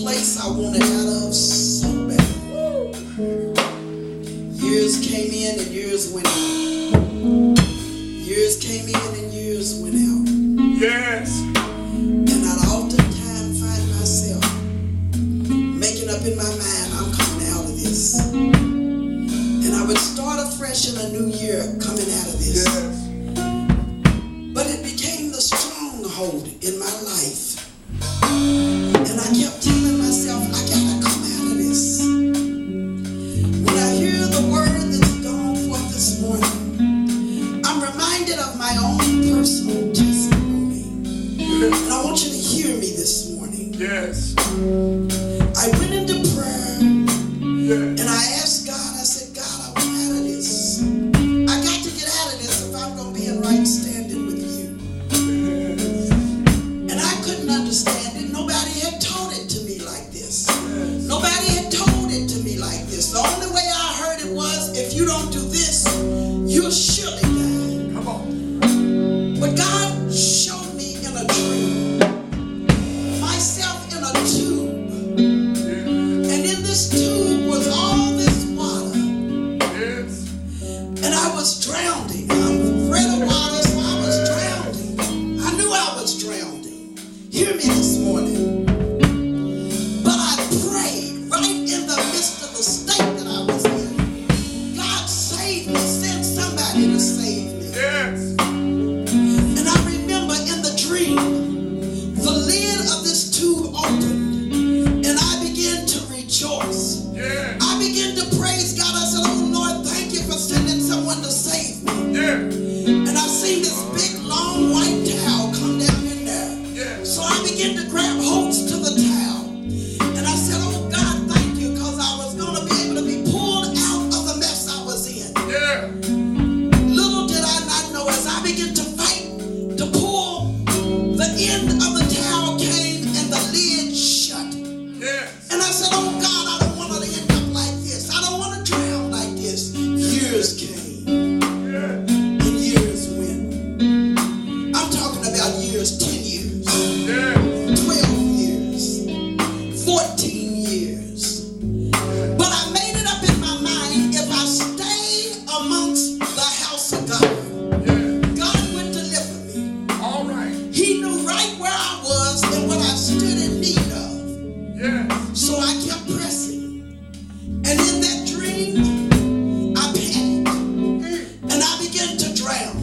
place I wanted out of so bad. Years came in and years went out. Years came in and years went out. Yes. And I'd oftentimes find myself making up in my mind, I'm coming out of this. And I would start afresh in a new year coming out of this. Yes. But it became the stronghold in my life. And I kept telling myself, I gotta come out of this. When I hear the word that's gone forth this morning, I'm reminded of my own personal testimony. Yes. And I want you to hear me this morning. Yes. I went into prayer. Yes. And I asked God, I said, God, I want out of this. I got to get out of this if I'm going to be in right standing with you. Yes. And I couldn't understand it. Nobody had taught it to me like this. Yes. Nobody had told it to me like this. The only way I heard it was, if you don't do this, you'll surely die. Come on. But God showed me in a dream myself in a tube. And in this tube was all this water. Yes. And I was drowning. I'm afraid of water, so I was drowning. I knew I was drowning. Hear me this morning. But I prayed right in the midst of the state that I was in. God save me. Send somebody to save me. Yes. And I remember in the dream, the lid of this tube opened, and I began to rejoice. Yes. I began to praise God. I said, oh Lord, thank you for sending someone to save me. Yes. And I seen this big, long, white towel come down in there. Yes. So I began to grab holds to the towel. And I said, oh God, thank you, because I was going to be able to be pulled out of the mess I was in. Yeah. Little did I not know, as I began to fight to pull, the end of the towel came and the lid shut. Yes. And I said, oh God, I don't want to end up like this. I don't want to drown like this. Years came Yes. and years went. I'm talking about years, 10 years, Yes. 12 years, 14 years. But I made it up in my mind, if I stay amongst the house of God, Yes. God would deliver me. All right. He knew right where I was and what I stood in need of. Yes. So I kept pressing. And in that dream, I panicked. And I began to drown.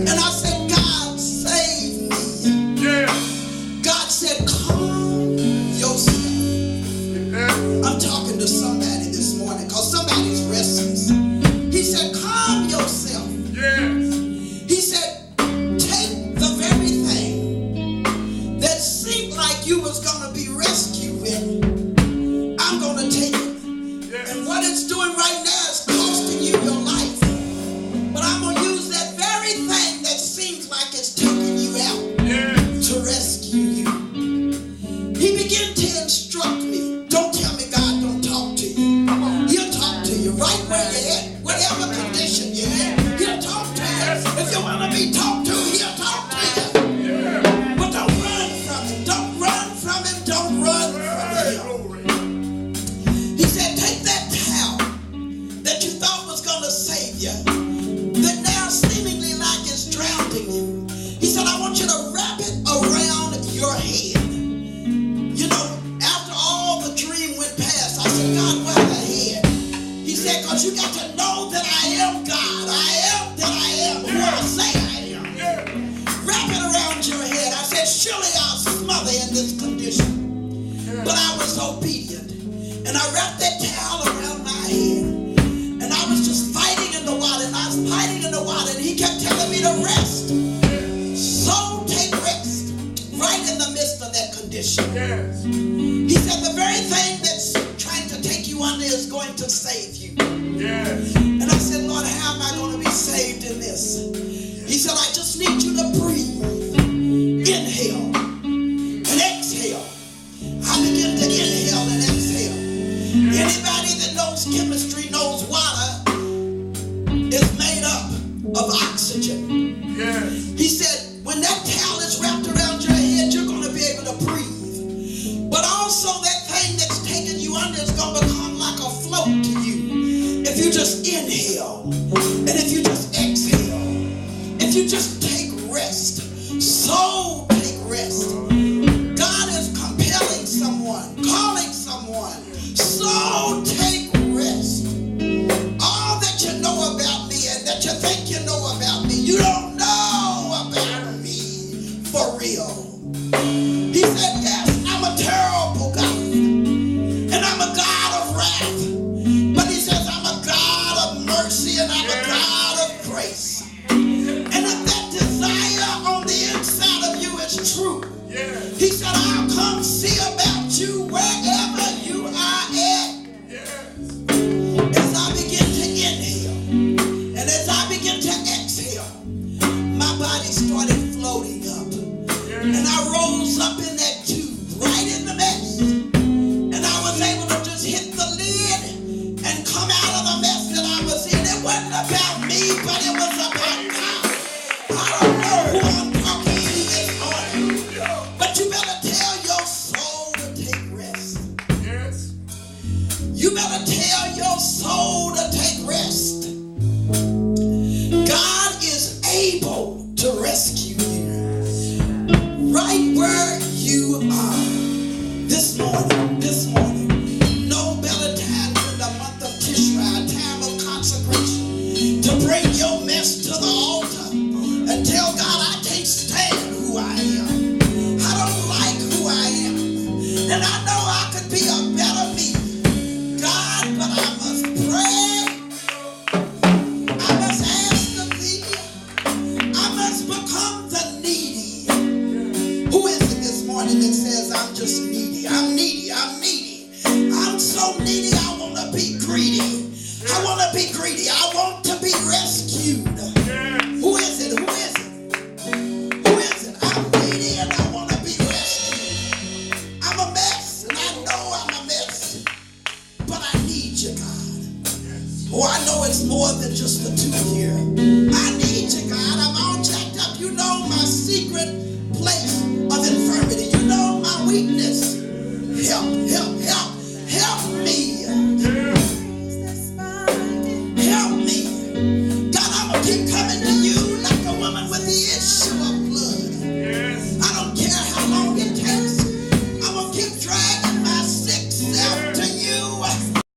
And I said, God, save me. Yes. God said, calm yourself. Yes. I'm talking to somebody this morning, because somebody's restless. He said, calm yourself. Yes. He said, take the very thing that seemed like you was going to be rescued with. I'm going to take it. Yes. And what it's doing right now is costing you your life. But I'm going to use that very thing that seems like it's taking you out Yes. to rescue you. He began to instruct me. Don't tell me God don't talk to you. Come on. He'll talk to you right where you're at. Whatever condition you're in, he'll talk to you. If you want to be talked to, he'll talk to you. Yeah. But don't run from him. Don't run from him. Don't run Hey, from him. glory. He said, take that towel that you thought was going to save you, that now seemingly like it's drowning you. He said, I want you to wrap it around your head. You know, after all the dream went past, I said, God, why the head? He said, because you got to know that I am God. I am that I am who I say I am. Yeah. Wrap it around your head. I said, surely I'll smother in this condition. But I was obedient. And I wrapped that towel around my head. And I was just fighting in the water. And I was fighting in the water. And he kept telling me to rest. So take rest right in the midst of that condition. Yes. He said the very thing that's trying to take you under is going to save you. Yes. And I said, Lord, how am I going to be saved in this? He said, I just need you to breathe. Inhale and exhale. I begin to inhale and exhale. Anybody that knows chemistry knows water is made up of oxygen. Yes. He said, when that towel is wrapped around your head, you're going to be able to breathe. But also that thing that's taking you under is going to become like a float to you. If you just inhale and if you just exhale, if you just take rest, soul take rest. God is compelling someone, calling someone, soul take rest. All that you know about me and that you think you know about me, you don't know about me for real. He said, yes, I'm a terrible God, and I'm a God of wrath. But he says, I'm a God of mercy, and I'm a God of grace. And if that desire on the inside of you is true, he said, I'll come see about you wherever you are at. As I begin to inhale, and as I begin to exhale, my body started floating up. And I rose up in that tube, right in the mess. And I was able to just hit the lid and come out of the mess that I was in. It wasn't about me, but it was about God. I don't know who I'm talking to this morning, but you better tell your soul to take rest. Yes. You better tell your soul to take rest. God is able to rescue you right where you are this morning. No better time than the month of Tishri, a time of consecration, to bring your mess to the altar and tell God, I can't stand who I am. I don't like who I am. And I know I could be a better me, God, but I must pray. I must ask of thee. I must become the needy. Who is it this morning that says, I'm just needy? I'm needy. I'm so needy, I want to be greedy. I want to be greedy. I want to be rescued. Who is it? I'm needy and I want to be rescued. I'm a mess and I know I'm a mess. But I need you, God. Oh, I know it's more than just the two here. I need you, God. I'm all jacked up. You know my secret place of infirmity. You know my weakness. Help